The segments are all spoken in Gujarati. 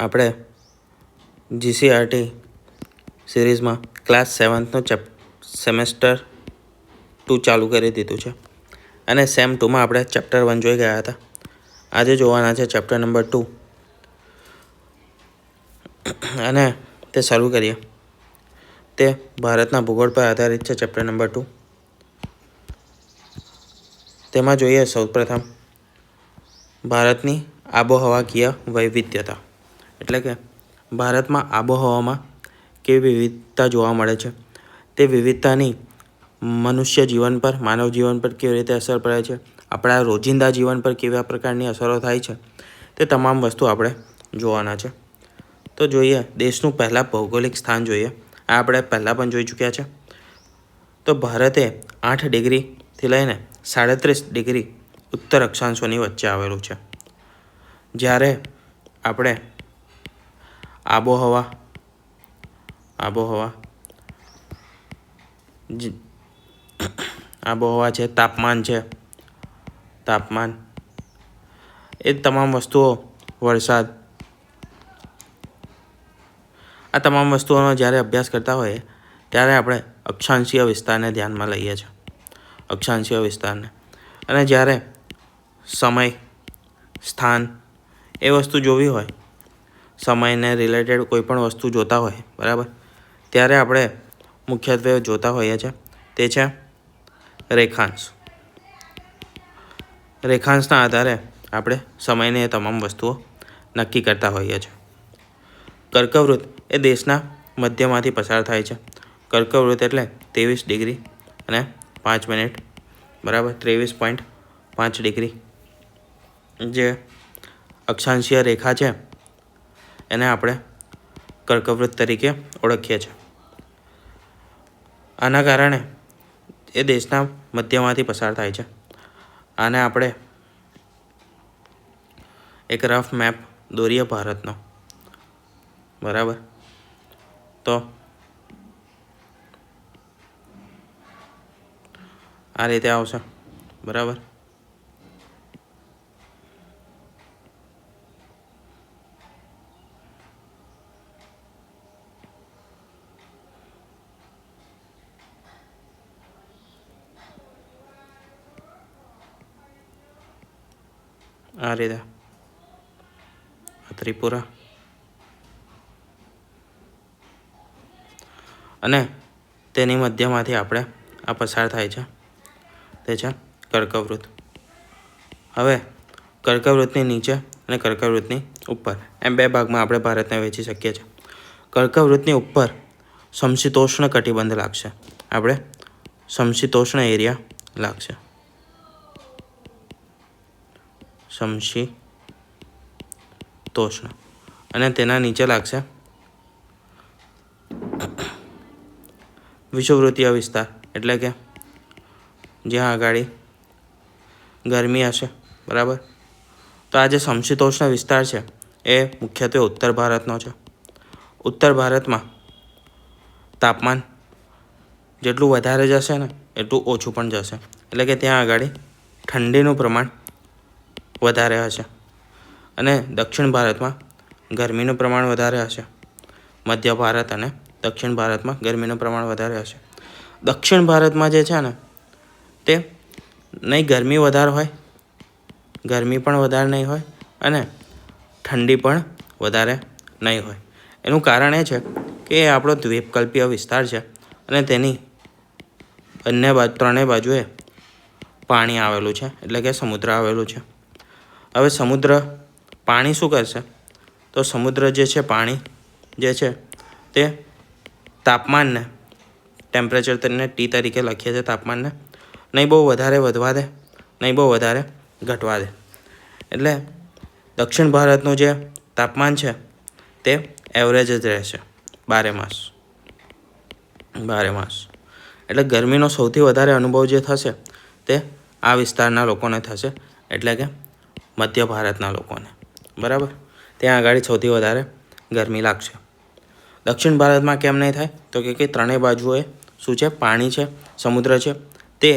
આપણે જીસીઆરટી સિરીઝમાં ક્લાસ 7નો સેમેસ્ટર 2 ચાલુ કરી દીધું છે અને સેમ 2માં આપણે ચેપ્ટર 1 જોઈ ગયા હતા. આજે જોવાના છે ચેપ્ટર નંબર 2 અને તે શરૂ કરીએ. તે ભારતના ભૂગોળ પર આધારિત છે. ચેપ્ટર નંબર 2 તેમાં જોઈએ સૌપ્રથમ ભારતની આબોહવાકીય વૈવિધ્યતા, એટલે કે ભારતમાં આબોહવામાં કેવી વિવિધતા જોવા મળે છે, તે વિવિધતાની મનુષ્ય જીવન પર, માનવ જીવન પર કેવી રીતે અસર પડે છે, આપણા રોજિંદા જીવન પર કેવા પ્રકારની અસરો થાય છે, તે તમામ વસ્તુ આપણે જોવાના છે. તો જોઈએ દેશનું પહેલાં ભૌગોલિક સ્થાન જોઈએ. આ આપણે પહેલાં પણ જોઈ ચૂક્યા છે. તો ભારતે 8 ડિગ્રીથી લઈને 37 ડિગ્રી ઉત્તર અક્ષાંશોની વચ્ચે આવેલું છે. જ્યારે આપણે આબોહવા છે, તાપમાન એ તમામ વસ્તુઓ, વરસાદ, આ તમામ વસ્તુઓનો જ્યારે અભ્યાસ કરતા હોઈએ ત્યારે આપણે અક્ષાંશીય વિસ્તારને ધ્યાનમાં લઈએ છીએ. અક્ષાંશીય વિસ્તારને અને જ્યારે સમય, સ્થાન એ વસ્તુ જોવી હોય, સમયને રિલેટેડ કોઈ પણ વસ્તુ જોતા હોય, બરાબર, ત્યારે આપણે મુખ્યત્વે જોતા હોઈએ છીએ તે છે રેખાંશ. રેખાંશના આધારે આપણે સમયની એ તમામ વસ્તુઓ નક્કી કરતા હોઈએ છીએ. કર્કવૃત્ત એ દેશના મધ્યમાંથી પસાર થાય છે. કર્કવૃત્ત એટલે 23 ડિગ્રી અને 5 મિનિટ, બરાબર, 23.5 ડિગ્રી જે અક્ષાંશીય રેખા છે એને આપણે કર્કવૃત્ત તરીકે ઓળખીએ છીએ. આના કારણે એ દેશના મધ્યમાંથી પસાર થાય છે. આને આપણે એક રફ મેપ દોરીએ ભારતનો, બરાબર. તો આ રીતે આવશે, બરાબર. આ રીતે ત્રિપુરા અને તેની મધ્યમાંથી આપણે આ પસાર થાય છે તે છે કર્કવૃત્ત. હવે કર્કવૃત્તની નીચે અને કર્કવૃત્તની ઉપર એમ બે ભાગમાં આપણે ભારતને વહેંચી શકીએ છીએ. કર્કવૃત્તની ઉપર સમશીતોષ્ણ કટિબંધ લાગશે, આપણે સમશીતોષ્ણ એરિયા લાગશે. સમશીતોષ્ણ અને તેના નીચે લાગશે વિષુવવૃત્તીય વિસ્તાર, એટલે કે જ્યાં આગળ ગરમી હશે, બરાબર. તો આ જે સમશીતોષ્ણ વિસ્તાર છે એ મુખ્યત્વે ઉત્તર ભારતનો છે. ઉત્તર ભારતમાં તાપમાન જેટલું વધારે જશે ને એટલું ઓછું પણ જશે, એટલે કે ત્યાં આગળ ઠંડીનું પ્રમાણ વધારે હશે. અને દક્ષિણ ભારતમાં ગરમીનું પ્રમાણ વધારે હશે. મધ્ય ભારત અને દક્ષિણ ભારતમાં ગરમીનું પ્રમાણ વધારે હશે. દક્ષિણ ભારતમાં જે છે ને તે નહીં ગરમી વધારે હોય, ગરમી પણ વધારે નહીં હોય અને ઠંડી પણ વધારે નહીં હોય. એનું કારણ એ છે કે એ આપણો દ્વીપકલ્પીય વિસ્તાર છે અને તેની ત્રણેય બાજુએ પાણી આવેલું છે, એટલે કે સમુદ્ર આવેલું છે. હવે પાણી શું કરશે? તો સમુદ્ર જે છે, પાણી જે છે તે તાપમાનને, ટેમ્પરેચર T તરીકે લખીએ છીએ તાપમાનને, નહીં બહુ વધારે વધવા દે, નહીં બહુ વધારે ઘટવા દે. એટલે દક્ષિણ ભારતનું જે તાપમાન છે તે એવરેજ જ રહેશે 12 માસ. એટલે ગરમીનો સૌથી વધારે અનુભવ જે થશે તે આ વિસ્તારના લોકોને થશે, એટલે કે મધ્ય ભારતના લોકોને, બરાબર. ત્યાં આગળ સૌથી વધારે ગરમી લાગશે. દક્ષિણ ભારતમાં કેમ નહીં થાય? તો કે ત્રણેય બાજુએ શું છે? પાણી છે, સમુદ્ર છે. તે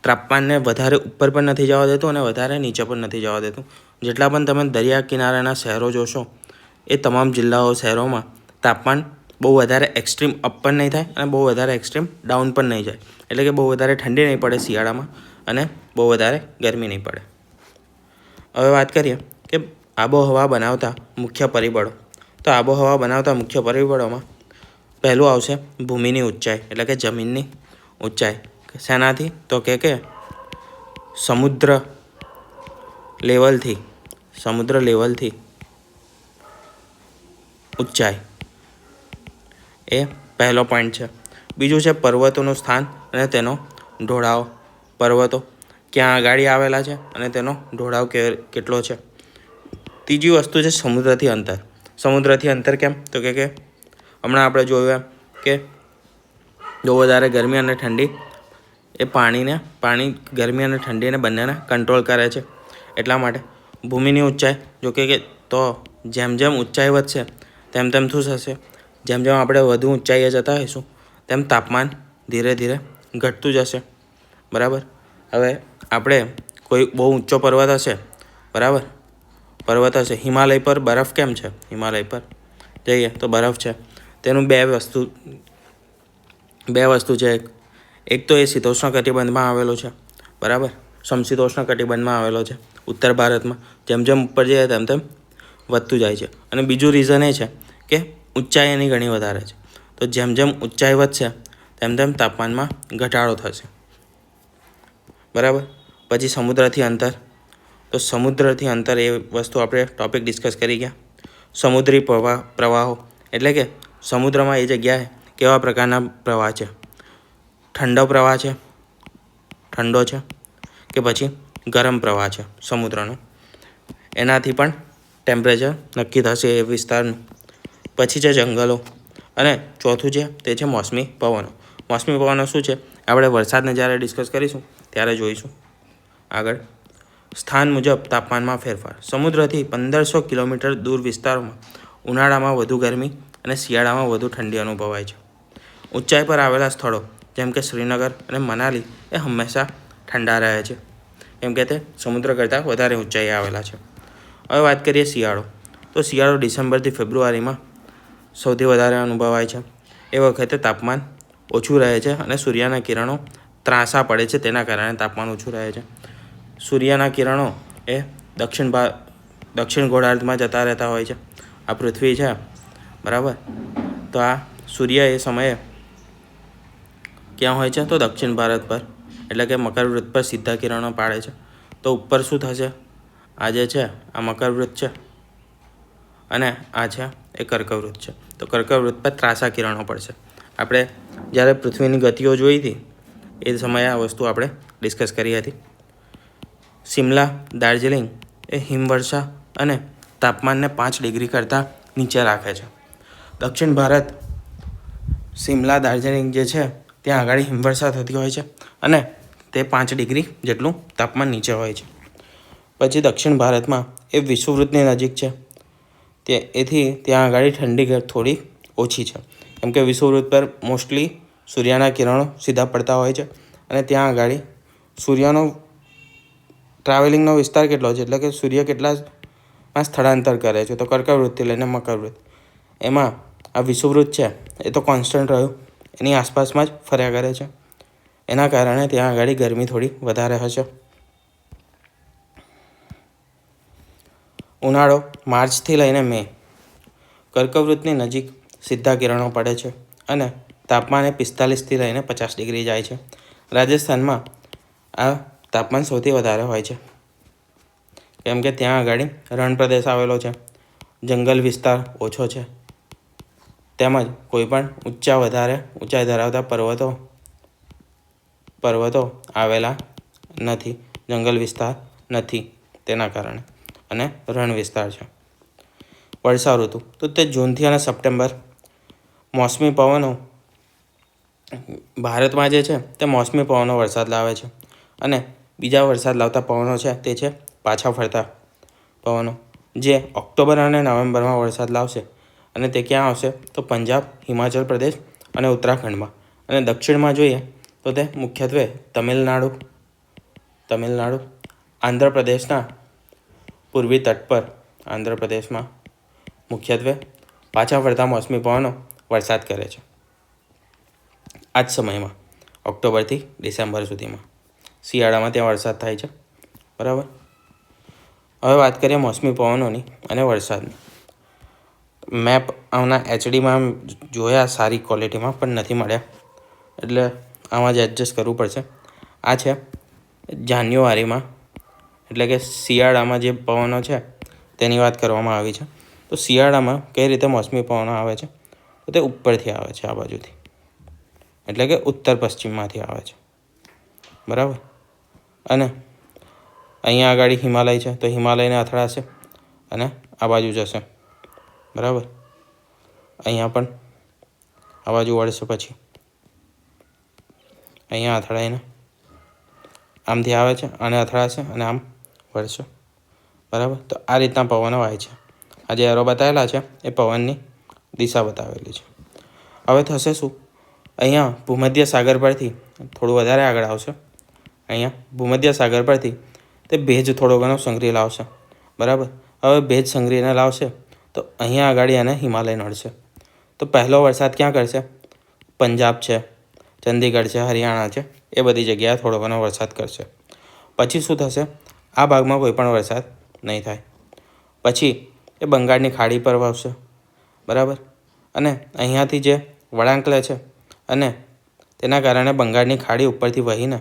તાપમાનને વધારે ઉપર પણ નથી જવા દેતું અને વધારે નીચે પણ નથી જવા દેતું. જેટલા પણ તમે દરિયા કિનારાના શહેરો જોશો એ તમામ જિલ્લાઓ શહેરોમાં તાપમાન બહુ વધારે એક્સ્ટ્રીમ અપ પણ નહીં થાય અને બહુ વધારે એક્સ્ટ્રીમ ડાઉન પણ નહીં જાય. એટલે કે બહુ વધારે ઠંડી નહીં પડે શિયાળામાં અને બહુ વધારે ગરમી નહીં પડે. હવે વાત કરીએ કે આબોહવા બનાવતા મુખ્ય પરિબળો. તો આબોહવા બનાવતા મુખ્ય પરિબળોમાં પહેલું આવશે ભૂમિની ઊંચાઈ, એટલે કે જમીનની ઊંચાઈ. શેનાથી? તો કે સમુદ્ર લેવલથી ઊંચાઈ એ પહેલો પોઈન્ટ છે. બીજું છે પર્વતોનું સ્થાન અને તેનો ઢોળાવ. પર્વતો ક્યાં આગળ આવેલા છે અને તેનો ઢોળાવ કેટલો છે. ત્રીજી વસ્તુ છે સમુદ્રથી અંતર. સમુદ્રથી અંતર કેમ? તો કે હમણાં આપણે જોયું એમ કે બહુ વધારે ગરમી અને ઠંડી એ પાણી ગરમી અને ઠંડીને બંનેને કંટ્રોલ કરે છે. એટલા માટે ભૂમિની ઊંચાઈ, જો કે તો જેમ જેમ ઊંચાઈ વધશે તેમ શું થશે? જેમ આપણે વધુ ઊંચાઈએ જતા હોઈશું તેમ તાપમાન ધીરે ધીરે ઘટતું જશે. બરાબર. હવે આપણે કોઈ બહુ ઊંચો પર્વત હશે, બરાબર, હિમાલય પર બરફ કેમ છે? હિમાલય પર જઈએ તો બરફ છે. તેનું બે વસ્તુ છે. એક તો એ શીતોષ્ણ કટિબંધમાં આવેલો છે, બરાબર, સમશીતોષ્ણ કટિબંધમાં આવેલો છે ઉત્તર ભારતમાં. જેમ ઉપર જઈએ તેમ વધતું જાય છે. અને બીજું રીઝન એ છે કે ઊંચાઈ એની ઘણી વધારે છે. તો જેમ ઊંચાઈ વધશે તેમ તાપમાનમાં ઘટાડો થશે. બરાબર. પછી સમુદ્રથી અંતર. તો સમુદ્રથી અંતર એ વસ્તુ આપણે ટોપિક ડિસ્કસ કરી ગયા. સમુદ્રી પ્રવાહો, એટલે કે સમુદ્રમાં એ જગ્યાએ કેવા પ્રકારના પ્રવાહ છે. ઠંડો છે કે પછી ગરમ પ્રવાહ છે સમુદ્રનો, એનાથી પણ ટેમ્પરેચર નક્કી થશે એ વિસ્તારનું. પછી છે જંગલો. અને ચોથું છે તે છે મોસમી પવનો. મોસમી પવનો શું છે આપણે વરસાદને જ્યારે ડિસ્કસ કરીશું ત્યારે જોઈશું આગળ. સ્થાન મુજબ તાપમાનમાં ફેરફાર. સમુદ્રથી 1500 કિલોમીટર દૂર વિસ્તારોમાં ઉનાળામાં વધુ ગરમી અને શિયાળામાં વધુ ઠંડી અનુભવાય છે. ઊંચાઈ પર આવેલા સ્થળો જેમ કે શ્રીનગર અને મનાલી એ હંમેશા ઠંડા રહે છે, કેમ કે તે સમુદ્ર કરતાં વધારે ઊંચાઈએ આવેલા છે. હવે વાત કરીએ શિયાળો. તો શિયાળો ડિસેમ્બરથી ફેબ્રુઆરીમાં સૌથી વધારે અનુભવાય છે. એ વખતે તાપમાન ઓછું રહે છે અને સૂર્યના કિરણો ત્રાંસા પડે છે, તેના કારણે તાપમાન ઓછું રહે છે. સૂર્યના કિરણો એ દક્ષિણ ગોળાર્ધમાં જતા રહેતા હોય છે. આ પૃથ્વી છે, બરાબર, તો આ સૂર્ય એ સમયે ક્યાં હોય છે? તો દક્ષિણ ભારત પર, એટલે કે મકરવૃત્ત પર સીધા કિરણો પાડે છે. તો ઉપર શું થશે? આ જે છે આ મકરવૃત્ત છે અને આ છે એ કર્કવૃત્ત છે. તો કર્કવૃત્ત પર ત્રાંસા કિરણો પડશે. આપણે જ્યારે પૃથ્વીની ગતિઓ જોઈ હતી એ સમયે આ વસ્તુ આપણે ડિસ્કસ કરી હતી. શિમલા, દાર્જિલિંગ એ હિમવર્ષા અને તાપમાનને 5 ડિગ્રી કરતાં નીચે રાખે છે. દક્ષિણ ભારત, શિમલા, દાર્જિલિંગ જે છે ત્યાં આગળ હિમવર્ષા થતી હોય છે અને તે 5 ડિગ્રી જેટલું તાપમાન નીચે હોય છે. પછી દક્ષિણ ભારતમાં એ વિષુવવૃત્તની નજીક છે, એથી ત્યાં આગળ ઠંડી થોડી ઓછી છે, કેમ કે વિષુવવૃત્ત પર મોસ્ટલી સૂર્યના કિરણો સીધા પડતા હોય છે અને ત્યાં આગળ સૂર્યનો ટ્રાવેલિંગનો વિસ્તાર કેટલો છે, એટલે કે સૂર્ય કેટલામાં સ્થળાંતર કરે છે. તો કર્કવૃત્તથી લઈને મકરવૃત્ત, એમાં આ વિષુવવૃત્ત છે એ તો કોન્સ્ટન્ટ રહ્યું, એની આસપાસમાં જ ફર્યા કરે છે. એના કારણે ત્યાં આગળ ગરમી થોડી વધારે હશે. ઉનાળો માર્ચથી લઈને મે. કર્કવૃત્તની નજીક સીધા કિરણો પડે છે અને તાપમાન 45થી લઈને 50 ડિગ્રી જાય છે. રાજસ્થાનમાં આ તાપમાન સૌથી વધારે હોય છે, કેમ કે ત્યાં આગળ રણ પ્રદેશ આવેલો છે, જંગલ વિસ્તાર ઓછો છે, તેમજ કોઈ પણ ઊંચાઈ ધરાવતા પર્વતો આવેલા નથી, જંગલ વિસ્તાર નથી તેના કારણે, અને રણ વિસ્તાર છે. વર્ષા ઋતુ. તો તે જૂનથી અને સપ્ટેમ્બર. મોસમી પવનો ભારતમાં જે છે તે મોસમી પવનો વરસાદ લાવે છે અને બીજા વરસાદ લાવતા પવનો છે તે છે પાછા ફરતા પવનો, જે ઓક્ટોબર અને નવેમ્બરમાં વરસાદ લાવશે. અને તે ક્યાં આવશે? તો પંજાબ, હિમાચલ પ્રદેશ અને ઉત્તરાખંડમાં. અને દક્ષિણમાં જોઈએ તો તે મુખ્યત્વે તમિલનાડુ, આંધ્રપ્રદેશના પૂર્વી તટ પર, આંધ્રપ્રદેશમાં મુખ્યત્વે પાછા ફરતા મોસમી પવનો વરસાદ કરે છે. આ જ સમયમાં ઓક્ટોબરથી ડિસેમ્બર સુધીમાં શિયાળામાં ત્યાં વરસાદ થાય છે. બરાબર. હવે વાત કરીએ મોસમી પવનોની અને વરસાદની. મેપ આમના એચડીમાં જોયા સારી ક્વોલિટીમાં, પણ નથી મળ્યા, એટલે આમાં જ એડજસ્ટ કરવું પડશે. આ છે જાન્યુઆરીમાં, એટલે કે શિયાળામાં જે પવનો છે તેની વાત કરવામાં આવી છે. તો શિયાળામાં કઈ રીતે મોસમી પવનો આવે છે? તો તે ઉપરથી આવે છે, આ બાજુથી, એટલે કે ઉત્તર પશ્ચિમમાંથી આવે છે. બરાબર. અને અહીંયા આગળ હિમાલય છે, તો હિમાલયને અથડાશે અને આ બાજુ જશે. બરાબર. અહીંયા પણ આ બાજુ વળશે, પછી અહીંયા અથડાઈને આમથી આવે છે અને અથડાશે અને આમ વળશે. બરાબર. તો આ રીતના પવનો આવે છે. આ જે એરો બતાવેલા છે એ પવનની દિશા બતાવેલી છે. હવે થશે શું? અહીંયા ભૂમધ્ય સાગર પરથી થોડું વધારે આગળ આવશે. અહીંયા ભૂમધ્ય સાગર પરથી તે ભેજ થોડો ઘણો સંગ્રહી લાવશે. બરાબર. હવે ભેજ સંગ્રહીને લાવશે તો અહીંયા આગળ એને હિમાલય નડશે. તો પહેલો વરસાદ ક્યાં કરશે? પંજાબ છે, ચંદીગઢ છે, હરિયાણા છે, એ બધી જગ્યાએ થોડો ઘણો વરસાદ કરશે. પછી શું થશે? આ ભાગમાં કોઈ પણ વરસાદ નહીં થાય. પછી એ બંગાળની ખાડી પર વાવશે. બરાબર. અને અહીંયાથી જે વળાંક લે છે અને તેના કારણે બંગાળની ખાડી ઉપરથી વહીને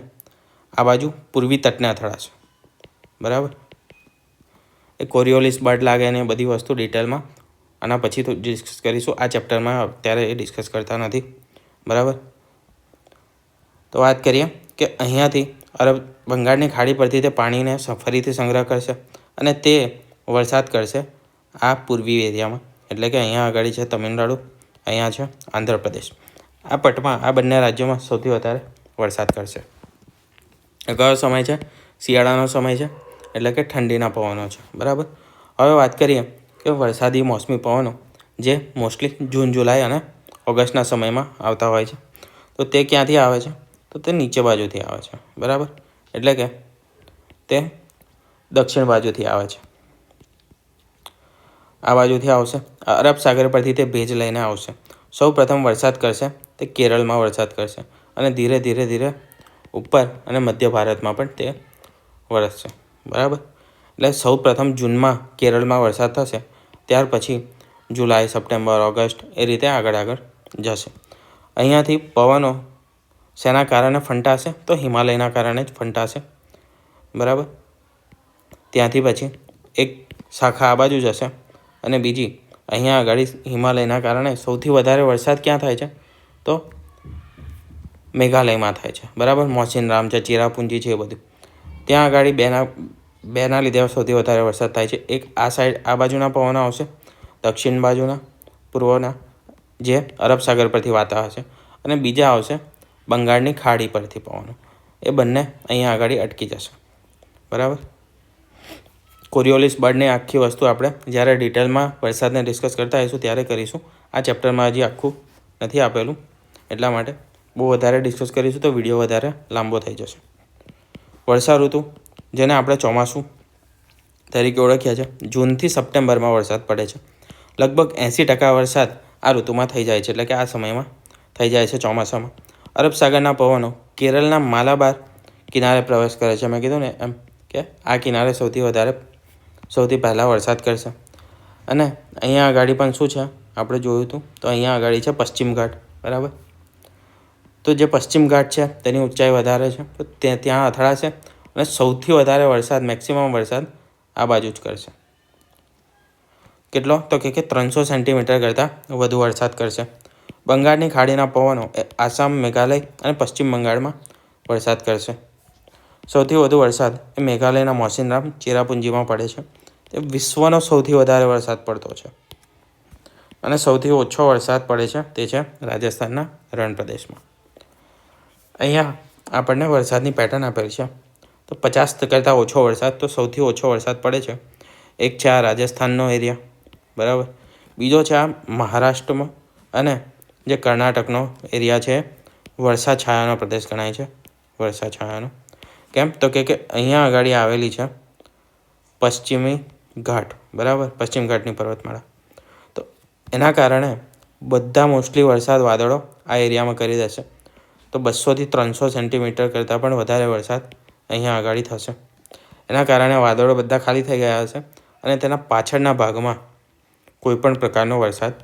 આ બાજુ પૂર્વી તટને અથડાશે. બરાબર. એ કોરિયોલિસ બર્ડ લાગે ને એ બધી વસ્તુ ડિટેલમાં આના પછી તો ડિસ્કસ કરીશું. આ ચેપ્ટરમાં અત્યારે એ ડિસ્કસ કરતા નથી. બરાબર. તો વાત કરીએ કે અહીંયાથી બંગાળની ખાડી પરથી તે પાણીને ફરીથી સંગ્રહ કરશે અને તે વરસાદ કરશે આ પૂર્વી એરિયામાં, એટલે કે અહીંયા આગળ છે તમિલનાડુ, અહીંયા છે આંધ્રપ્રદેશ. આ પટમાં આ બંને રાજ્યોમાં સૌથી વધારે વરસાદ કરશે. કયો સમય છે? શિયાળાનો સમય છે, એટલે કે ઠંડીના પવનો છે. બરાબર. હવે વાત કરીએ કે વરસાદી મોસમી પવનો જે મોસ્ટલી જૂન, જુલાઈ અને ઓગસ્ટના સમયમાં આવતા હોય છે. તો તે ક્યાંથી આવે છે? તો તે નીચે બાજુથી આવે છે. બરાબર. એટલે કે તે દક્ષિણ બાજુથી આવે છે. આ બાજુથી આવશે. અરબ સાગર પરથી તે ભેજ લઈને આવશે. સૌ પ્રથમ વરસાદ કરશે તે કેરળમાં વરસાદ કરશે અને ધીરે ધીરે ધીરે ઉપર અને મધ્ય ભારતમાં પણ તે વરસશે. બરાબર. એટલે સૌ પ્રથમ જૂનમાં કેરળમાં વરસાદ થશે, ત્યાર પછી જુલાઈ, સપ્ટેમ્બર, ઓગસ્ટ એ રીતે આગળ જશે. અહીંયાથી પવનો શેના કારણે ફંટાશે? તો હિમાલયના કારણે જ ફંટાશે. બરાબર. ત્યાંથી પછી એક શાખા આ બાજુ જશે અને બીજી અહીંયા આગળ હિમાલયના કારણે સૌથી વધારે વરસાદ ક્યાં થાય છે? તો મેઘાલયમાં થાય છે. બરાબર. મોસિનરામ છે, ચેરાપુંજી છે, એ બધું ત્યાં આગળ બેના લીધે સૌથી વધારે વરસાદ થાય છે. એક આ સાઈડ આ બાજુના પવનો આવશે, દક્ષિણ બાજુના, પૂર્વના, જે અરબ સાગર પરથી વાતા હશે, અને બીજા આવશે બંગાળની ખાડી પરથી પવનો. એ બંને અહીંયા આગળ અટકી જશે. બરાબર. કોરિયોલિસ બર્ડની આખી વસ્તુ આપણે જ્યારે ડિટેલમાં વરસાદને ડિસ્કસ કરતા આવીશું ત્યારે કરીશું. આ ચેપ્ટરમાં હજી આખું નથી આપેલું, એટલા માટે બહુ વધારે ડિસ્કસ કરીશું તો વિડીયો વધારે લાંબો થઈ જશે. વર્ષા ઋતુ, જેને આપણે ચોમાસું તરીકે ઓળખ્યા છે, જૂનથી સપ્ટેમ્બરમાં વરસાદ પડે છે. લગભગ 80% વરસાદ આ ઋતુમાં થઈ જાય છે, એટલે કે આ સમયમાં થઈ જાય છે ચોમાસામાં. અરબ સાગરના પવનો કેરળના માલાબાર કિનારે પ્રવેશ કરે છે. મેં કીધું ને એમ કે આ કિનારે સૌથી પહેલાં વરસાદ કરશે. અને અહીંયા આગળ પણ શું છે આપણે જોયું હતું, તો અહીંયા આગળ છે પશ્ચિમ ઘાટ. બરાબર. તો જે પશ્ચિમ ઘાટ છે તેની ઊંચાઈ વધારે છે, તો ત્યાં અથડાશે અને સૌથી વધારે વરસાદ, મેક્સિમમ વરસાદ આ બાજુ જ કરશે. કેટલો? તો કે 300 સેન્ટીમીટર કરતાં વધુ વરસાદ કરશે. બંગાળની ખાડીના પવનો એ આસામ, મેઘાલય અને પશ્ચિમ બંગાળમાં વરસાદ કરશે. સૌથી વધુ વરસાદ એ મેઘાલયના મોસિનરામ, ચેરાપુંજીમાં પડે છે. તે વિશ્વનો સૌથી વધારે વરસાદ પડતો છે. અને સૌથી ઓછો વરસાદ પડે છે તે છે રાજસ્થાનના રણ પ્રદેશમાં. અહીંયા આપણને વરસાદની પેટર્ન આપેલી છે. તો 50 કરતાં ઓછો વરસાદ, તો સૌથી ઓછો વરસાદ પડે છે એક છે આ રાજસ્થાનનો એરિયા. બરાબર. બીજો છે આ મહારાષ્ટ્રમાં, અને જે કર્ણાટકનો એરિયા છે વર્ષા છાયાનો પ્રદેશ ગણાય છે. વર્ષા છાયાનો કેમ? તો કે અહીંયા આગળ આવેલી છે પશ્ચિમી ઘાટ. બરાબર. પશ્ચિમ ઘાટની પર્વતમાળા. એના કારણે બધા મોસ્ટલી વરસાદ વાદળો આ એરિયામાં કરી દેશે. તો 200થી 300 સેન્ટીમીટર કરતાં પણ વધારે વરસાદ અહીંયા આગળ થશે. એના કારણે વાદળો બધા ખાલી થઈ ગયા હશે અને તેના પાછળના ભાગમાં કોઈપણ પ્રકારનો વરસાદ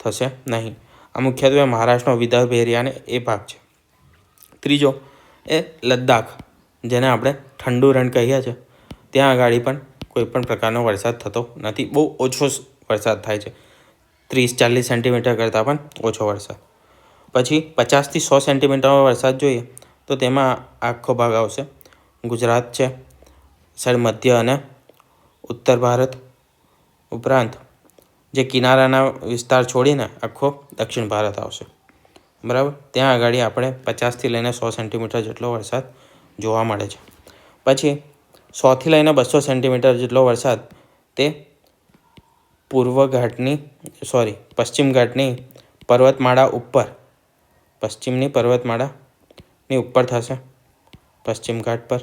થશે નહીં. આ મુખ્યત્વે મહારાષ્ટ્રનો વિદર્ભ એરિયાને એ ભાગ છે. ત્રીજો એ લદ્દાખ, જેને આપણે ઠંડુ રણ કહીએ છીએ, ત્યાં આગળ પણ કોઈપણ પ્રકારનો વરસાદ થતો નથી. બહુ ઓછો વરસાદ થાય છે, 30-40 સેન્ટીમીટર કરતાં પણ ઓછો વરસાદ. પછી 50થી 100 સેન્ટીમીટરનો વરસાદ જોઈએ તો તેમાં આખો ભાગ આવશે ગુજરાત છે, સાઈડ મધ્ય અને ઉત્તર ભારત, ઉપરાંત જે કિનારાના વિસ્તાર છોડીને આખો દક્ષિણ ભારત આવશે. બરાબર, ત્યાં આગળ આપણે 50થી લઈને 100 સેન્ટીમીટર જેટલો વરસાદ જોવા મળે છે. પછી 100થી લઈને 200 સેન્ટીમીટર જેટલો વરસાદ તે પશ્ચિમ ઘાટની પર્વતમાળા ઉપર, પશ્ચિમની પર્વતમાળાની ઉપર થશે, પશ્ચિમ ઘાટ પર.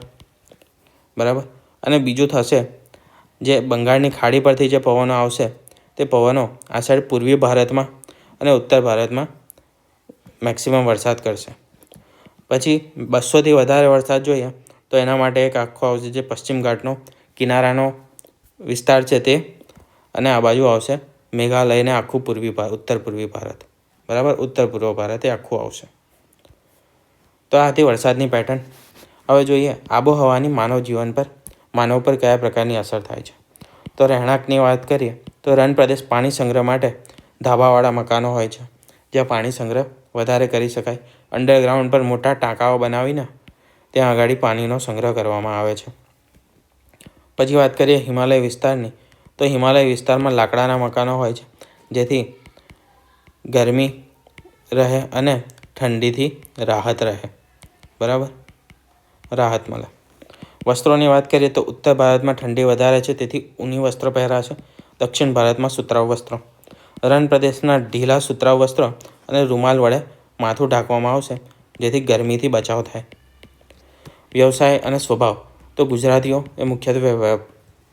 બરાબર, અને બીજું થશે જે બંગાળની ખાડી પરથી જે પવનો આવશે તે પવનો આ સાઈડ પૂર્વી ભારતમાં અને ઉત્તર ભારતમાં મેક્સિમમ વરસાદ કરશે. પછી 200થી વધારે વરસાદ જોઈએ તો એના માટે એક આખો આવશે જે પશ્ચિમ ઘાટનો કિનારાનો વિસ્તાર છે તે, અને આ બાજુ આવશે મેઘાલયને આખું ઉત્તર પૂર્વી ભારત. બરાબર, ઉત્તર પૂર્વ ભારત એ આખું આવશે. તો આ હતી વરસાદની પેટર્ન. હવે જોઈએ આબોહવાની માનવ પર કયા પ્રકારની અસર થાય છે. તો રહેણાંકની વાત કરીએ તો રણ પ્રદેશ પાણી સંગ્રહ માટે ધાબાવાળા મકાનો હોય છે, જ્યાં પાણી સંગ્રહ વધારે કરી શકાય. અંડરગ્રાઉન્ડ પર મોટા ટાંકાઓ બનાવીને ત્યાં આગળ પાણીનો સંગ્રહ કરવામાં આવે છે. પછી વાત કરીએ હિમાલય વિસ્તારની, તો હિમાલય વિસ્તારમાં લાકડાના મકાનો હોય છે, જેથી ગરમી રહે અને ઠંડીથી રાહત રહે. બરાબર, રાહત મળે. વસ્ત્રોની વાત કરીએ તો ઉત્તર ભારતમાં ઠંડી વધારે છે, તેથી ઊની વસ્ત્રો પહેરાશે. દક્ષિણ ભારતમાં સુતરાઉ વસ્ત્રો. રણ પ્રદેશના ઢીલા સુતરાઉ વસ્ત્રો અને રૂમાલ વડે માથું ઢાંકવામાં આવશે, જેથી ગરમીથી બચાવ થાય. વ્યવસાય અને સ્વભાવ, તો ગુજરાતીઓ એ મુખ્યત્વે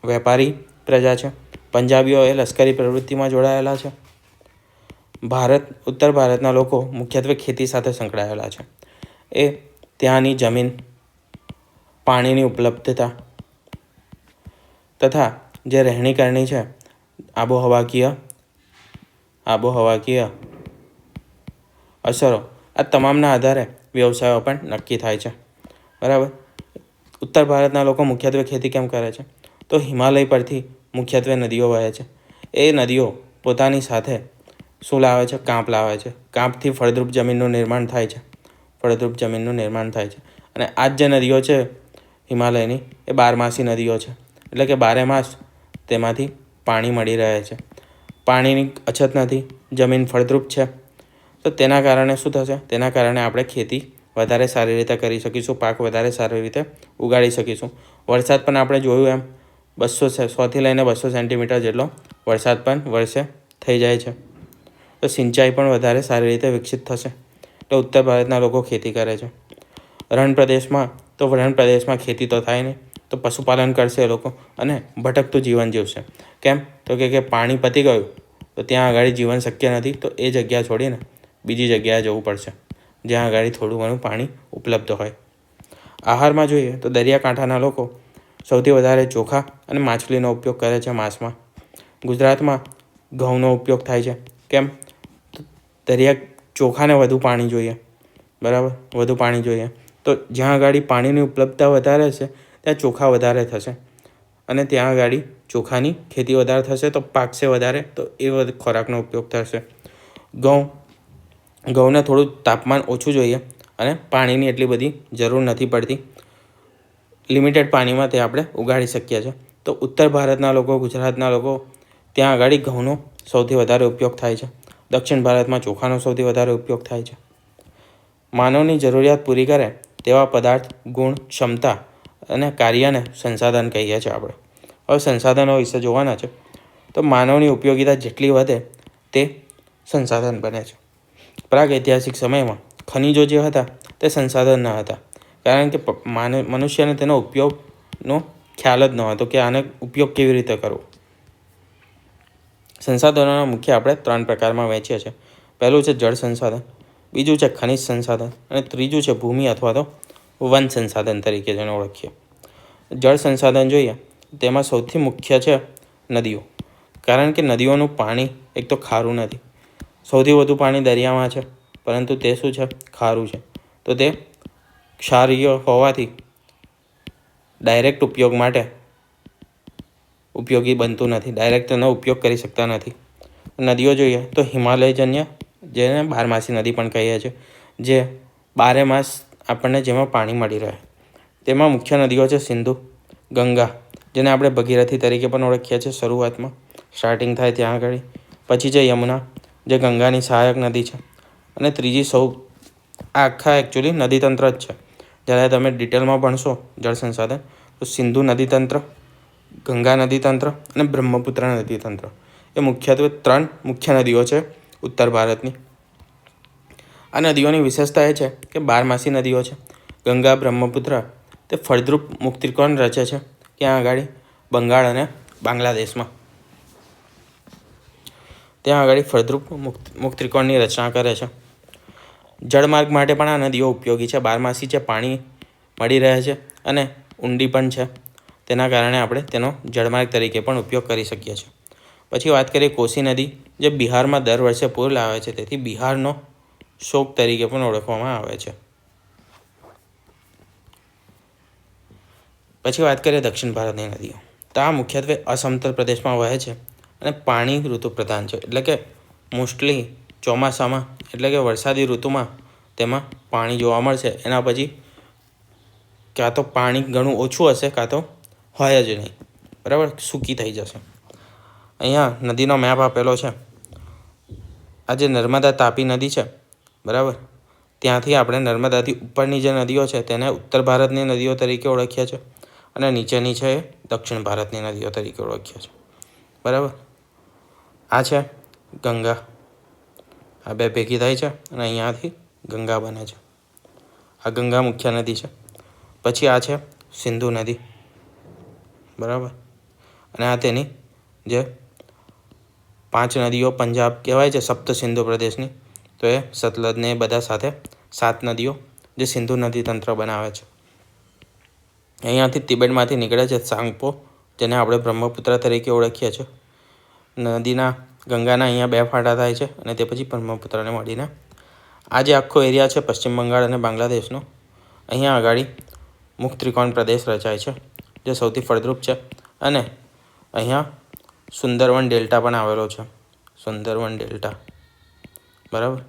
વેપારી પ્રજા છે. પંજાબીઓ એ લશ્કરી પ્રવૃત્તિમાં જોડાયેલા છે. ઉત્તર ભારતના લોકો મુખ્યત્વે ખેતી સાથે સંકળાયેલા છે. એ ત્યાંની જમીન, પાણીની ઉપલબ્ધતા તથા જે રહેણી કરણી છે, આબોહવાકીય અસરો, આ તમામના આધારે વ્યવસાયો પણ નક્કી થાય છે. બરાબર, ઉત્તર ભારતના લોકો મુખ્યત્વે ખેતી કેમ કરે છે, તો હિમાલય પરથી મુખ્યત્વે નદીઓ વહે છે. એ નદીઓ પોતાની સાથે શું લાવે છે? કાંપ લાવે છે. કાંપથી ફળદ્રુપ જમીનનું નિર્માણ થાય છે. અને આ જ જે નદીઓ છે હિમાલયની, એ બારમાસી નદીઓ છે, એટલે કે 12 માસ તેમાંથી પાણી મળી રહે છે. પાણીની અછત નથી, જમીન ફળદ્રુપ છે. તો તેના કારણે શું થશે? તેના કારણે આપણે ખેતી વધારે સારી રીતે કરી શકીશું, પાક વધારે સારી રીતે ઉગાડી શકીશું. વરસાદ પણ આપણે જોયું એમ 100થી લઈને 200 સેન્ટીમીટર જેટલો વરસાદ પણ વર્ષે થઈ જાય છે. તો સિંચાઈ પણ વધારે સારી રીતે વિકસિત થશે. તો ઉત્તર ભારતના લોકો ખેતી કરે છે. રણ પ્રદેશમાં ખેતી તો થાય નહીં, તો પશુપાલન કરશે એ લોકો અને ભટકતું જીવન જીવશે. કેમ? તો કે પાણી પતી ગયું તો ત્યાં આગળ જીવન શક્ય નથી, તો એ જગ્યા છોડીને બીજી જગ્યાએ જવું પડશે, જ્યાં આગળ થોડું ઘણું પાણી ઉપલબ્ધ હોય. આહારમાં જોઈએ તો દરિયાકાંઠાના લોકો સૌથી વધારે ચોખા અને માછલીનો ઉપયોગ કરે છે માંસમાં. ગુજરાતમાં ઘઉંનો ઉપયોગ થાય છે. કેમ? ચોખાને વધુ પાણી જોઈએ. બરાબર, વધુ પાણી જોઈએ. તો જ્યાં આગળ પાણીની ઉપલબ્ધતા વધારે છે ત્યાં ચોખા વધારે થશે, અને ત્યાં આગળ ચોખાની ખેતી વધારે થશે તો પાકશે વધારે, તો એ ખોરાકનો ઉપયોગ થશે. ઘઉંને થોડું તાપમાન ઓછું જોઈએ અને પાણીની એટલી બધી જરૂર નથી પડતી. લિમિટેડ પાણીમાં તે આપણે ઉગાડી શકીએ છીએ. તો ઉત્તર ભારતના લોકો, ગુજરાતના લોકો, ત્યાં આગળ ઘઉંનો સૌથી વધારે ઉપયોગ થાય છે. દક્ષિણ ભારતમાં ચોખાનો સૌથી વધારે ઉપયોગ થાય છે. માનવની જરૂરિયાત પૂરી કરે તેવા પદાર્થ, ગુણ, ક્ષમતા અને કાર્યને સંસાધન કહીએ છીએ આપણે. હવે સંસાધનો વિશે જોવાના છે. તો માનવની ઉપયોગિતા જેટલી વધે તે સંસાધન બને છે. પ્રાગૈતિહાસિક સમયમાં ખનિજો જે હતા તે સંસાધન ન હતા, કારણ કે મનુષ્યને તેનો ઉપયોગનો ખ્યાલ જ ન હતો કે આને ઉપયોગ કેવી રીતે કરવો. સંસાધનોના મુખ્ય આપણે 3 પ્રકારમાં વહેંચીએ છીએ. પહેલું છે જળ સંસાધન, બીજું છે ખનિજ સંસાધન અને ત્રીજું છે ભૂમિ અથવા તો વન સંસાધન તરીકે જેને ઓળખીએ. જળ સંસાધન જોઈએ તેમાં સૌથી મુખ્ય છે નદીઓ. કારણ કે નદીઓનું પાણી એક તો ખારું નથી. સૌથી વધુ પાણી દરિયામાં છે, પરંતુ તે શું છે? ખારું છે. તો તે ક્ષારીય હોવાથી ડાયરેક્ટ ઉપયોગ માટે ઉપયોગી બનતું નથી. ડાયરેક્ટ તેનો ઉપયોગ કરી શકતા નથી. નદીઓ જોઈએ તો હિમાલયજન્ય, જેને બારમાસી નદી પણ કહીએ છીએ, જે 12 માસ આપણને જેમાં પાણી મળી રહે. તેમાં મુખ્ય નદીઓ છે સિંધુ, ગંગા, જેને આપણે ભગીરથી તરીકે પણ ઓળખીએ છીએ શરૂઆતમાં, સ્ટાર્ટિંગ થાય ત્યાં આગળ. પછી છે યમુના, જે ગંગાની સહાયક નદી છે. અને ત્રીજી આખા એકચ્યુઅલી નદીતંત્ર જ છે. જ્યારે તમે ડિટેલમાં ભણશો જળ સંસાધન તો સિંધુ નદીતંત્ર, ગંગા નદીતંત્ર અને બ્રહ્મપુત્ર નદીતંત્ર એ મુખ્યત્વે 3 મુખ્ય નદીઓ છે ઉત્તર ભારતની. આ નદીઓની વિશેષતા એ છે કે 12માસી નદીઓ છે. ગંગા, બ્રહ્મપુત્ર તે ફળદ્રુપ મુક્ત્રિકોણ રચે છે ત્યાં આગળ બંગાળ અને બાંગ્લાદેશમાં. ત્યાં આગળ ફળદ્રુપ મુક્ત્રિકોણની રચના કરે છે. જળમાર્ગ માટે પણ આ નદીઓ ઉપયોગી છે. 12માસી છે, પાણી મળી રહે છે અને ઊંડી પણ છે. તેના કારણે આપણે તેનો જળમાર્ગ તરીકે પણ ઉપયોગ કરી શકીએ છીએ. પછી વાત કરીએ કોસી નદી, જે બિહારમાં દર વર્ષે પૂર લાવે છે, તેથી બિહારનો શોક તરીકે પણ ઓળખવામાં આવે છે. પછી વાત કરીએ દક્ષિણ ભારતની નદીઓ, તો આ મુખ્યત્વે અસમતલ પ્રદેશમાં વહે છે અને પાણી ઋતુ પ્રધાન છે. એટલે કે મોસ્ટલી ચોમાસામાં, એટલે કે વરસાદી ઋતુમાં તેમાં પાણી જોવા મળશે. એના પછી કાં તો પાણી ઘણું ઓછું હશે, કાં તો હોય જ નહીં, બરાબર, સૂકી થઈ જશે. અહીંયા નદીનો મેપ આપેલો છે. આ જે નર્મદા તાપી નદી છે, બરાબર, ત્યાંથી આપણે નર્મદાથી ઉપરની જે નદીઓ છે તેને ઉત્તર ભારતની નદીઓ તરીકે ઓળખીએ છીએ અને નીચેની છે એ દક્ષિણ ભારતની નદીઓ તરીકે ઓળખીએ છીએ, બરાબર. આ છે ગંગા, આ બે ભેગી થાય છે અને અહીંયાથી ગંગા બને છે. આ ગંગા મુખ્ય નદી છે. પછી આ છે સિંધુ નદી, બરાબર, અને આ તેની જે 5 નદીઓ પંજાબ કહેવાય છે સપ્ત સિંધુ પ્રદેશની, તો એ સતલજને એ બધા સાથે 7 નદીઓ જે સિંધુ નદીતંત્ર બનાવે છે. અહીંયાથી તિબેટમાંથી નીકળે છે સાંગપો, જેને આપણે બ્રહ્મપુત્ર તરીકે ઓળખીએ છીએ. ગંગાના અહીંયા 2 ફાંટા થાય છે અને તે પછી બ્રહ્મપુત્રને મળીને આ જે આખો એરિયા છે પશ્ચિમ બંગાળ અને બાંગ્લાદેશનો, અહીંયા આગળ મુક્ત્રિકોણ પ્રદેશ રચાય છે, જે સૌથી ફળદ્રુપ છે. અને અહીંયા સુંદરવન ડેલ્ટા પણ આવેલો છે, સુંદરવન ડેલ્ટા, બરાબર.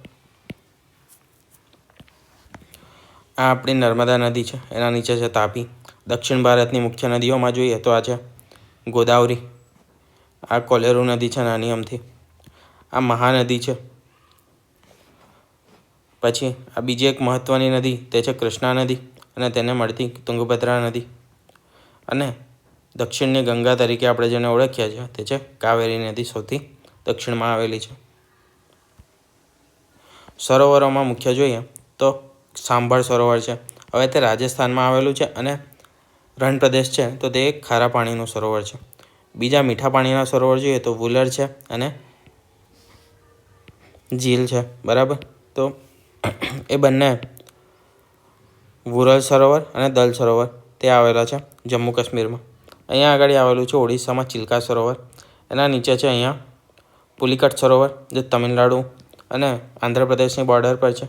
આ આપણી નર્મદા નદી છે, એના નીચે છે તાપી. દક્ષિણ ભારતની મુખ્ય નદીઓમાં જોઈએ તો આ છે ગોદાવરી, આ કોલેરુ નદી છે નાની અમથી, આ મહાનદી છે. પછી આ બીજી એક મહત્ત્વની નદી તે છે કૃષ્ણા નદી અને તેને મળતી તુંગભદ્રા નદી. અને દક્ષિણની ગંગા તરીકે આપણે જેને ઓળખીએ છીએ તે છે કાવેરી નદી, સૌથી દક્ષિણમાં આવેલી છે. સરોવરોમાં મુખ્ય જોઈએ તો સાંભળ સરોવર છે. હવે તે રાજસ્થાનમાં આવેલું છે અને રણ પ્રદેશ છે, તો તે એક ખારા પાણીનું સરોવર છે. બીજા મીઠા પાણીના સરોવર જોઈએ તો વુલર છે અને ઝીલ છે, બરાબર. તો એ બંને વુરલ સરોવર અને દલ સરોવર તે આવેલા છે જમ્મુ કાશ્મીરમાં. અહીંયા આગળ આવેલું છે ઓડિશામાં ચિલ્કા સરોવર. એના નીચે છે અહીંયા પુલિકટ સરોવર, જે તમિલનાડુ અને આંધ્રપ્રદેશની બોર્ડર પર છે.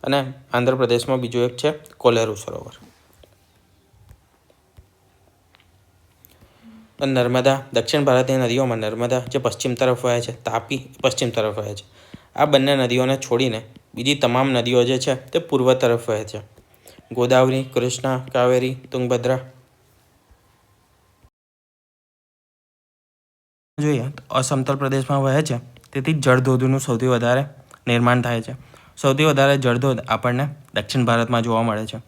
અને આંધ્રપ્રદેશમાં બીજું એક છે કોલેરુ સરોવર. નર્મદા, દક્ષિણ ભારતની નદીઓમાં નર્મદા જે પશ્ચિમ તરફ વહે છે, તાપી પશ્ચિમ તરફ વહે છે. આ બંને નદીઓને છોડીને બીજી તમામ નદીઓ જે છે તે પૂર્વ તરફ વહે છે. ગોદાવરી, કૃષ્ણા, કાવેરી, તુંગભદ્રા. જોઈએ તો અસમતલ પ્રદેશમાં વહે છે, તેથી જળધોધનું સૌથી વધારે નિર્માણ થાય છે. સૌથી વધારે જળધોધ આપણને દક્ષિણ ભારતમાં જોવા મળે છે.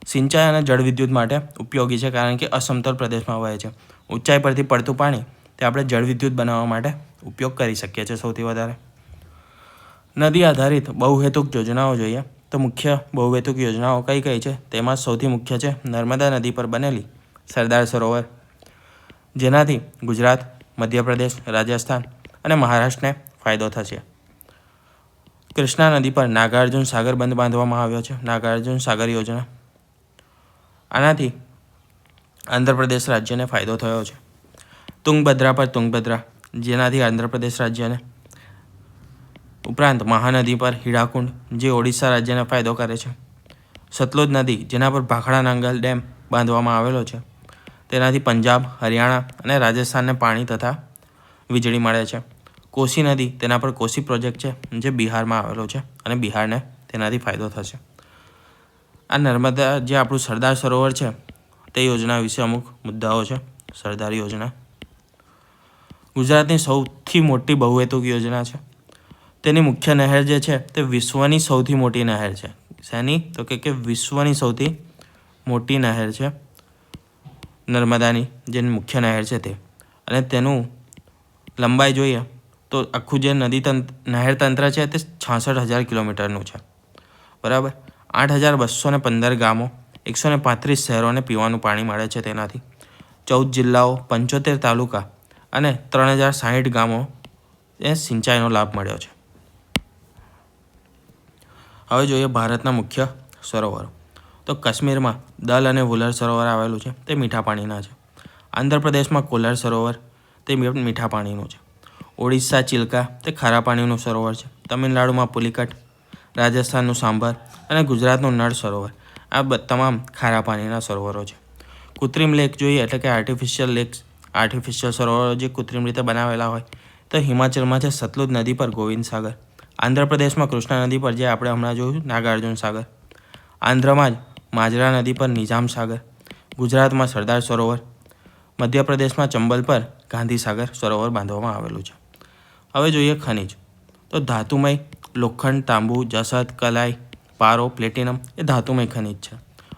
સિંચાઈ અને જળવિદ્યુત માટે ઉપયોગી છે, કારણ કે અસમતલ પ્રદેશમાં વહે છે. ઊંચાઈ પરથી પડતું પાણી તે આપણે જળવિદ્યુત બનાવવા માટે ઉપયોગ કરી શકીએ છીએ સૌથી વધારે. નદી આધારિત બહુહેતુક યોજનાઓ જોઈએ તો મુખ્ય બહુહેતુક યોજનાઓ કઈ કઈ છે, તેમાં સૌથી મુખ્ય છે નર્મદા નદી પર બનેલી સરદાર સરોવર, જેનાથી ગુજરાત, મધ્યપ્રદેશ, રાજસ્થાન અને મહારાષ્ટ્રને ફાયદો થશે. કૃષ્ણા નદી પર નાગાર્જુન સાગર બંધ બાંધવામાં આવ્યો છે, નાગાર્જુન સાગર યોજના. આનાથી આંધ્રપ્રદેશ રાજ્યને ફાયદો થયો છે. તુંગભદ્રા પર તુંગભદ્રા, જેનાથી આંધ્રપ્રદેશ રાજ્યને, ઉપરાંત મહાનદી પર હીરાકુંડ, જે ઓડિશા રાજ્યને ફાયદો કરે છે. સતલુજ નદી, જેના પર ભાખડા નાંગલ ડેમ બાંધવામાં આવેલો છે, તેનાથી પંજાબ, હરિયાણા અને રાજસ્થાનને પાણી તથા વીજળી મળે છે. કોસી નદી, તેના પર કોસી પ્રોજેક્ટ છે, જે બિહારમાં આવેલો છે અને બિહારને તેનાથી ફાયદો થશે. આ નર્મદા, જે આપણું સરદાર સરોવર છે, તે યોજના વિશે અમુક મુદ્દાઓ છે. સરદાર યોજના ગુજરાતની સૌથી મોટી બહુહેતુક યોજના છે. તેની મુખ્ય નહેર જે છે તે વિશ્વની સૌથી મોટી નહેર છે. શેની? તો કે વિશ્વની સૌથી મોટી નહેર છે નર્મદાની, જે મુખ્ય નહેર છે તે. અને તેનું લંબાઈ જોઈએ તો આખું જે નહેર તંત્ર છે તે 66,000 કિલોમીટરનું છે. બરાબર. 8,215 ગામો, 135 શહેરોને પીવાનું પાણી મળે છે તેનાથી. 14 જિલ્લાઓ, 75 તાલુકા અને 3,060 ગામો એ સિંચાઈનો લાભ મળ્યો છે. હવે જોઈએ ભારતના મુખ્ય સરોવરો. તો કાશ્મીરમાં દલ અને વુલર સરોવર આવેલું છે, તે મીઠા પાણીના છે. આંધ્રપ્રદેશમાં કોલાર સરોવર, તે મીઠા પાણીનું છે. ઓડિશા ચિલ્કા, તે ખારા પાણીનું સરોવર છે. તમિલનાડુમાં પુલિકટ, રાજસ્થાનનું સાંભર અને ગુજરાતનું નળ સરોવર, આ તમામ ખારા પાણીના સરોવરો છે. કૃત્રિમ લેક જોઈએ એટલે કે આર્ટિફિશિયલ લેક્સ, આર્ટિફિશિયલ સરોવરો જે કૃત્રિમ રીતે બનાવેલા હોય, તો હિમાચલમાં છે સતલુજ નદી પર ગોવિંદ સાગર, આંધ્રપ્રદેશમાં કૃષ્ણા નદી પર જે આપણે હમણાં જોયું નાગાર્જુન સાગર, આંધ્રમાં જ માજરા નદી પર નિઝામ સાગર, ગુજરાતમાં સરદાર સરોવર, મધ્યપ્રદેશમાં ચંબલ પર ગાંધી સાગર સરોવર બાંધવામાં આવેલું છે. હવે જોઈએ ખનિજ. તો ધાતુમય લોખંડ, તાંબુ, જસત, કલાઈ, પારો, પ્લેટિનમ એ ધાતુમય ખનિજ છે.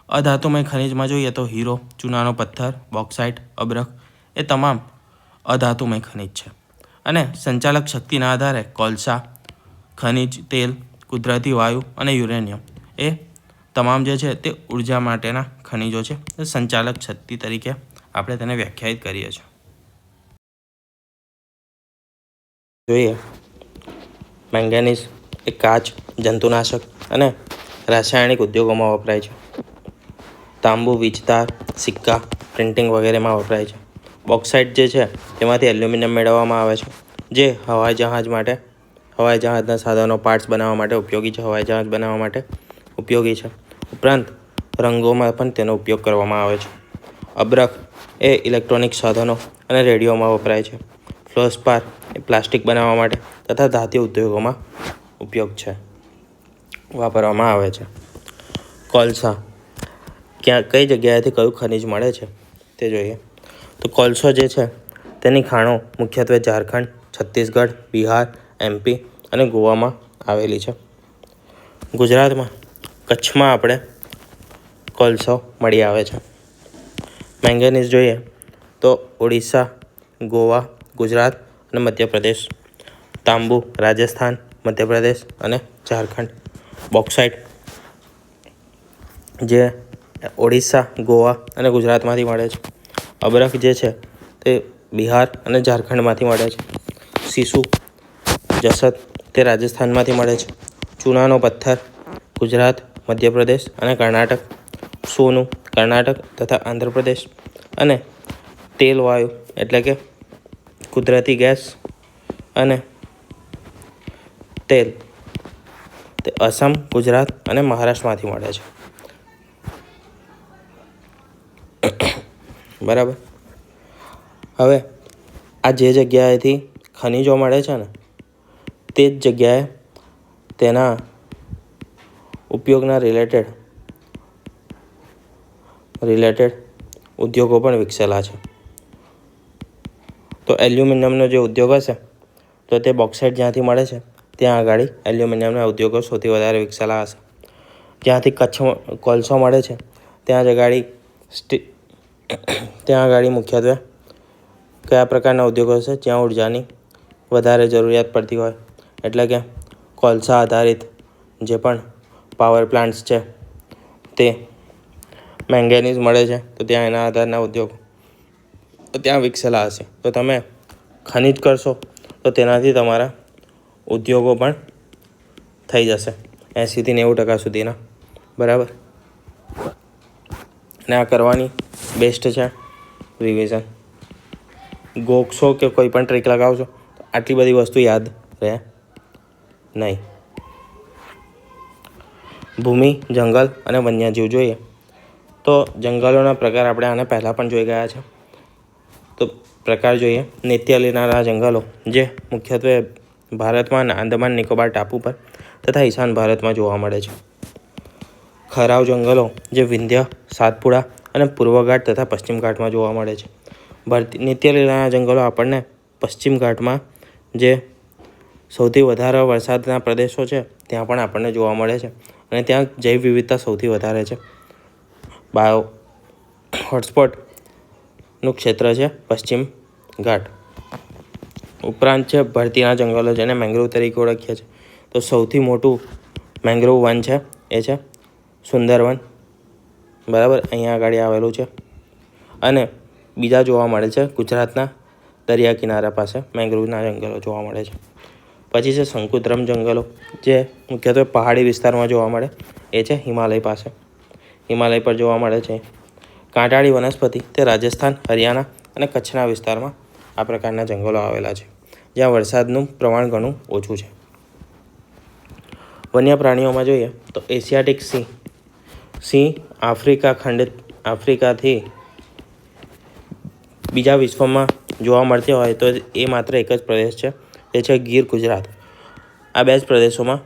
અધાતુમય ખનિજમાં જોઈએ તો હીરો, ચૂનાનો પથ્થર, બોક્સાઇટ, અબરખ એ તમામ અધાતુમય ખનિજ છે. અને સંચાલક શક્તિના આધારે કોલસા, ખનિજ તેલ, કુદરતી વાયુ અને યુરેનિયમ એ તમામ જે છે તે ઉર્જા માટેના ખનિજો છે. સંચાલક શક્તિ તરીકે આપણે તેને વ્યાખ્યાયિત કરીએ છીએ. જોઈએ મેંગેનીઝ એ કાચ, જંતુનાશક અને રાસાયણિક ઉદ્યોગોમાં વપરાય છે. તાંબુ વીજતાર, સિક્કા, પ્રિન્ટિંગ વગેરેમાં વપરાય છે. બોક્સાઇટ જે છે તેમાંથી એલ્યુમિનિયમ મેળવવામાં આવે છે, જે હવાઈ જહાજના સાધનો, પાર્ટ્સ બનાવવા માટે ઉપયોગી છે, હવાઈ જહાજ બનાવવા માટે ઉપયોગી છે. ઉપરાંત રંગોમાં પણ તેનો ઉપયોગ કરવામાં આવે છે. અબરખ એ ઇલેક્ટ્રોનિક સાધનો અને રેડિયોમાં વપરાય છે. ફ્લોસ્પાર એ પ્લાસ્ટિક બનાવવા માટે તથા ધાતુ ઉદ્યોગોમાં વાપરવામાં આવે છે. કોલસા કઈ જગ્યાએથી કયું ખનિજ મળે છે તે જોઈએ. તો કોલસો જે છે તેની ખાણો મુખ્યત્વે ઝારખંડ, છત્તીસગઢ, બિહાર, MP અને ગોવામાં આવેલી છે. ગુજરાતમાં કચ્છમાં આપણે કોલસો મળી આવે છે. મેંગેનીઝ જોઈએ તો ઓડિશા, ગોવા, ગુજરાત અને મધ્યપ્રદેશ. તાંબુ રાજસ્થાન, મધ્યપ્રદેશ અને ઝારખંડ. બોક્સાઇટ જે ઓડિશા, ગોવા અને ગુજરાતમાંથી મળે છે. અબરખ જે છે તે બિહાર અને ઝારખંડમાંથી મળે છે. સીસુ, જસત તે રાજસ્થાનમાંથી મળે છે. ચૂનાનો પથ્થર ગુજરાત, મધ્યપ્રદેશ અને કર્ણાટક. સોનું કર્ણાટક તથા આંધ્રપ્રદેશ. અને તેલ વાયુ એટલે કે કુદરતી ગેસ અને તેલ તે અસમ, ગુજરાત અને મહારાષ્ટ્રમાંથી મળે છે. બરાબર. હવે આ જે જગ્યાએથી ખનિજો મળે છે ને તે જ જગ્યાએ તેના ઉપયોગના રિલેટેડ ઉદ્યોગો પણ વિકસેલા છે. તો એલ્યુમિનિયમનો જે ઉદ્યોગ હશે તો તે બોક્સાઇટ જ્યાંથી મળે છે ત્યાં આગળ એલ્યુમિનિયમના ઉદ્યોગો સૌથી વધારે વિકસેલા હશે. જ્યાંથી કોલસો મળે છે ત્યાં આગળ મુખ્યત્વે કયા પ્રકારના ઉદ્યોગો હશે જ્યાં ઉર્જાની વધારે જરૂરિયાત પડતી હોય, એટલે કે કોલસા આધારિત જે પણ પાવર પ્લાન્ટ્સ છે તે મેંગેનીઝ મળે છે તો ત્યાં એના આધારના ઉદ્યોગ ત્યાં વિકસેલા હશે. તો તમે ખનિજ કરશો તો તો તેનાથી તમારા ઉદ્યોગો પણ થઈ જશે 80થી 90% સુધીના, બરાબર. અને આ કરવાની બેસ્ટ છે રિવિઝન. ગોખશો કે કોઈ પણ ટ્રીક લગાવશો તો આટલી બધી વસ્તુ યાદ રહે નહીં. ભૂમિ, જંગલ અને વન્યજીવ જોઈએ તો જંગલોના પ્રકાર આપણે આને પહેલાં પણ જોઈ ગયા છે. તો પ્રકાર જોઈએ. નિત્ય લેનારા જંગલો જે મુખ્યત્વે ભારતમાં આંદામાન નિકોબાર ટાપુ પર તથા ઈશાન ભારતમાં જોવા મળે છે. ખરાવ જંગલો જે વિંધ્ય, સાતપુડા અને પૂર્વ ઘાટ તથા પશ્ચિમ ઘાટમાં જોવા મળે છે. નિત્ય લેનારા જંગલો આપણને પશ્ચિમ ઘાટમાં જે સૌથી વધારે વરસાદના પ્રદેશો છે ત્યાં પણ આપણને જોવા મળે છે અને ત્યાં જૈવ વિવિધતા સૌથી વધારે છે. બાયો હોટસ્પોટનું ક્ષેત્ર છે પશ્ચિમ ઘાટ. ઉપરાંત છે ભરતીના જંગલો જેને મેંગ્રોવ તરીકે ઓળખીએ છીએ. તો સૌથી મોટું મેંગ્રોવ વન છે એ છે સુંદરવન, બરાબર, અહીંયા આગળ આવેલું છે. અને બીજા જોવા મળે છે ગુજરાતના દરિયા કિનારા પાસે મેંગ્રોવના જંગલો જોવા મળે છે. પછી છે શંકુદ્રમ જંગલો જે મુખ્યત્વે પહાડી વિસ્તારમાં જોવા મળે, એ છે હિમાલય પાસે, હિમાલય પર જોવા મળે છે. કાંટાળી વનસ્પતિ તે રાજસ્થાન, હરિયાણા અને કચ્છના વિસ્તારમાં આ પ્રકારના જંગલો આવેલા છે જ્યાં વરસાદનું પ્રમાણ ઘણું ઓછું છે. વન્ય પ્રાણીઓમાં જોઈએ તો એશિયાટિક સિંહ આફ્રિકાથી બીજા વિશ્વમાં જોવા મળતી હોય તો એ માત્ર એક જ પ્રદેશ છે, તે છે ગીર, ગુજરાત. આ બે જ પ્રદેશોમાં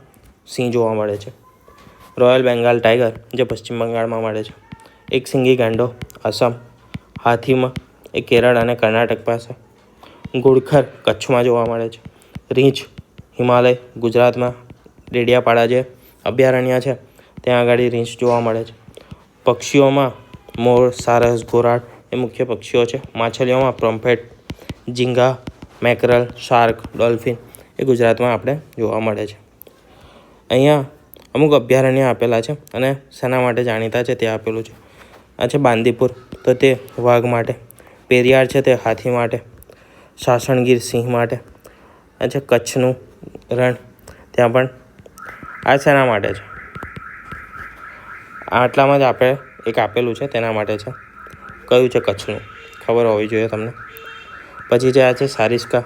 સિંહ જોવા મળે છે. રોયલ બેંગાલ ટાઈગર જે પશ્ચિમ બંગાળમાં મળે છે. એક સિંગી ગાંડો આસામ, હાથીમાં એ કેરળ અને કર્ણાટક પાસે, ઘુડખર કચ્છમાં જોવા મળે છે. રીંછ હિમાલય, ગુજરાતમાં ડેડિયાપાડા જે અભયારણ્ય છે ત્યાં આગળ રીંછ જોવા મળે છે. પક્ષીઓમાં મોર, સારસ, ઘોરાડ એ મુખ્ય પક્ષીઓ છે. માછલીઓમાં પોમ્ફ્રેટ, ઝીંગા, મેકરલ, શાર્ક, ડોલ્ફિન એ ગુજરાતમાં આપણે જોવા મળે છે. અહીંયા અમુક અભયારણ્ય આપેલા છે અને શેના માટે જાણીતા છે તે આપેલું છે. આ છે બાંદીપુર, તો તે વાઘ માટે. પેરિયાર છે તે હાથી માટે. સાસણગીર સિંહ માટે. આ છે કચ્છનું રણ, ત્યાં પણ આ શેના માટે છે આટલામાં જ આપણે એક આપેલું છે તેના માટે છે. કયું છે? કચ્છનું, ખબર હોવી જોઈએ તમને. પછી જે આ છે સારિસ્કા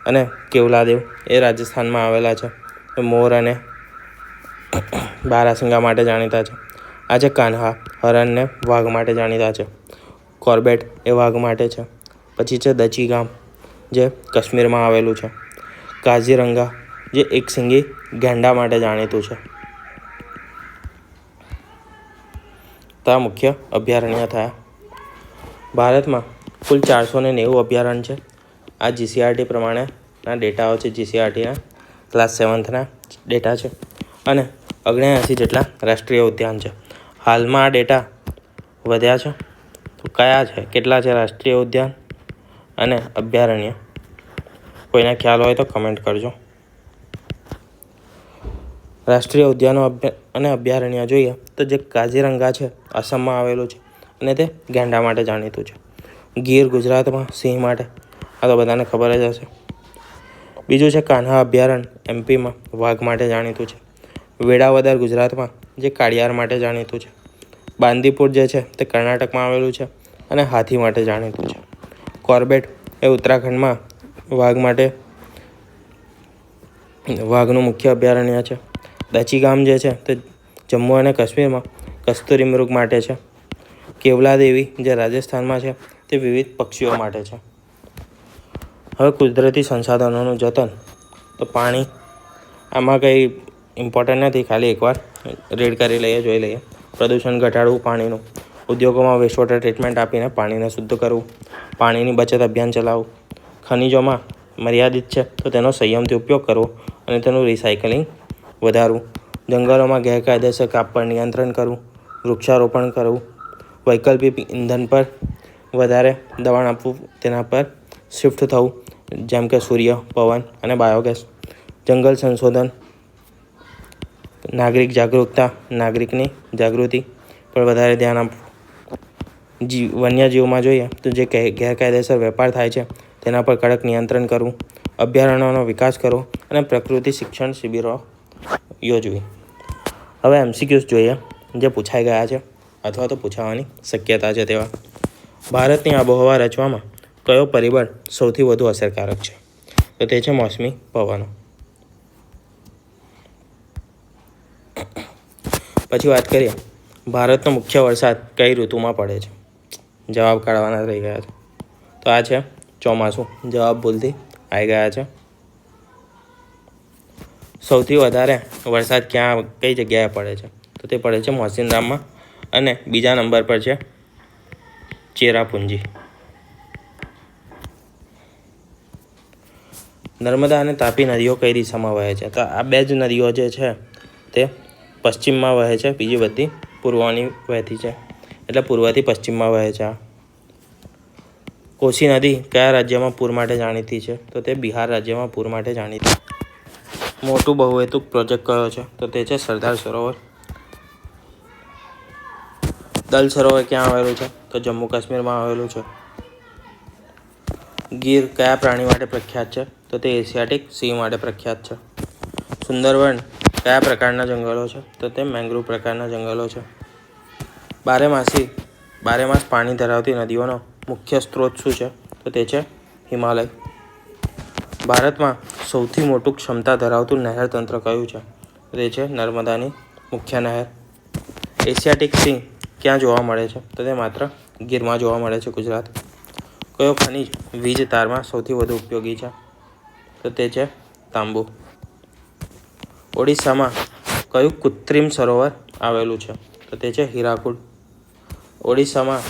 અને કેવલાદેવ એ રાજસ્થાનમાં આવેલા છે. મોર અને બારાસિંગા માટે જાણીતા છે. આ છે કાન્હા, હરણને વાઘ માટે જાણીતા છે. કોર્બેટ એ વાઘ માટે છે. પછી છે દચી ગામ જે કાશ્મીરમાં આવેલું છે. કાઝીરંગા જે એક સિંગી ગેંડા માટે જાણીતું છે. તો આ મુખ્ય અભયારણ્ય થયા. ભારતમાં કુલ 490 અભયારણ્ય છે. આ જીસીઆરટી પ્રમાણેના ડેટાઓ છે, જીસીઆરટીના ક્લાસ 7થના ડેટા છે. અને 79 જેટલા રાષ્ટ્રીય ઉદ્યાન છે. હાલમાં આ ડેટા વધ્યા છે. તો કયા છે, કેટલા છે રાષ્ટ્રીય ઉદ્યાન અને અભયારણ્ય? કોઈને ખ્યાલ હોય તો કમેન્ટ કરજો. રાષ્ટ્રીય ઉદ્યાનો અને અભયારણ્ય જોઈએ તો જે કાઝીરંગા છે આસામમાં આવેલું છે અને તે ગેંડા માટે જાણીતું છે. ગીર ગુજરાતમાં સિંહ માટે, આ તો બધાને ખબર જ હશે. બીજું છે કાન્હા અભયારણ્ય એમપીમાં વાઘ માટે જાણીતું છે. વેળાવદર ગુજરાતમાં જે કાળિયાર માટે જાણીતું છે. બાંદીપુર જે છે તે કર્ણાટકમાં આવેલું છે અને હાથી માટે જાણીતું છે. કોર્બેટ એ ઉત્તરાખંડમાં વાઘનું મુખ્ય અભયારણ્ય છે. દચી ગામ જે છે તે જમ્મુ અને કાશ્મીરમાં કસ્તુરી મૃગ માટે છે. કેવલાદેવી જે રાજસ્થાનમાં છે તે વિવિધ પક્ષીઓ માટે છે. હવે કુદરતી સંસાધનોનું જતન. તો પાણી આમાં કંઈ ઇમ્પોર્ટન્ટ નથી, ખાલી એકવાર રીડ કરી લઈએ, જોઈ લઈએ. પ્રદૂષણ ઘટાડવું પાણીનું. ઉદ્યોગોમાં વેસ્ટ વોટર ટ્રીટમેન્ટ આપીને પાણીને શુદ્ધ કરવું. પાણીની બચત અભિયાન ચલાવવું. ખનિજોમાં મર્યાદિત છે તો તેનો સંયમથી ઉપયોગ કરવો અને તેનું રિસાયકલિંગ વધારવું. જંગલોમાં ગેરકાયદેસર કાપ પર નિયંત્રણ કરવું. વૃક્ષારોપણ કરવું. વૈકલ્પિક ઇંધણ પર વધારે દબાણ આપવું, તેના પર શિફ્ટ થવું, જેમ કે સૂર્ય, પવન અને બાયોગેસ. જંગલ સંશોધન, નાગરિકની જાગૃતિ પર વધારે ધ્યાન આપવું. વન્યજીવમાં જોઈએ તો જે ગેરકાયદેસર વેપાર થાય છે તેના પર કડક નિયંત્રણ કરવું. અભયારણ્યોનો વિકાસ કરવો અને પ્રકૃતિ શિક્ષણ શિબિરો યોજવી. હવે MCQs જોઈએ જે પૂછાઈ ગયા છે અથવા તો પૂછાવાની શક્યતા છે તેવા. ભારતની આબોહવા રચવામાં કયો પરિબળ સૌથી વધુ અસરકારક છે? તો તે છે મોસમી પવનો. પછી વાત કરીએ ભારતનો મુખ્ય વરસાદ કઈ ઋતુમાં પડે છે? જવાબ કાઢવાના રહી ગયા છે. તો આ છે ચોમાસું. જવાબ ભૂલથી આવી ગયા છે. સૌથી વધારે વરસાદ કઈ જગ્યાએ પડે છે? તો તે પડે છે મોસિનરામમાં અને બીજા નંબર પર છે ચેરાપુંજી. નર્મદા અને તાપી નદીઓ કઈ દિશામાં વહે છે? તો આ બે જ નદીઓ જે છે તે પશ્ચિમમાં વહે છે, બીજી બધી પૂર્વની વહેતી છે, એટલે પૂર્વથી પશ્ચિમમાં વહે છે. કોસી નદી કયા રાજ્યમાં પૂર માટે જાણીતી છે? તો તે બિહાર રાજ્યમાં પૂર માટે જાણીતી. મોટું બહુહેતુક પ્રોજેક્ટ કયો છે? તો તે છે સરદાર સરોવર. દલ સરોવર ક્યાં આવેલું છે? તો જમ્મુ કાશ્મીરમાં આવેલું છે. ગીર કયા પ્રાણી માટે પ્રખ્યાત છે? તો તે એશિયાટિક સિંહ માટે પ્રખ્યાત છે. સુંદરવન કયા પ્રકારના જંગલો છે? તો તે મેંગ્રુવ પ્રકારના જંગલો છે. બારેમાસ પાણી ધરાવતી નદીઓનો મુખ્ય સ્ત્રોત શું છે? તો તે છે હિમાલય. ભારતમાં સૌથી મોટું ક્ષમતા ધરાવતું નહેર તંત્ર કયું છે? તે છે નર્મદાની મુખ્ય નહેર. એશિયાટિક સિંહ ક્યાં જોવા મળે છે? તો તે માત્ર ગીરમાં જોવા મળે છે, ગુજરાત. કયો ખનિજ વીજ તારમાં સૌથી વધુ ઉપયોગી છે? તો તે છે તાંબુ. ઓડિશામાં કયું કૃત્રિમ સરોવર આવેલું છે? તો તે છે હીરાકુડ. ઓડિશામાં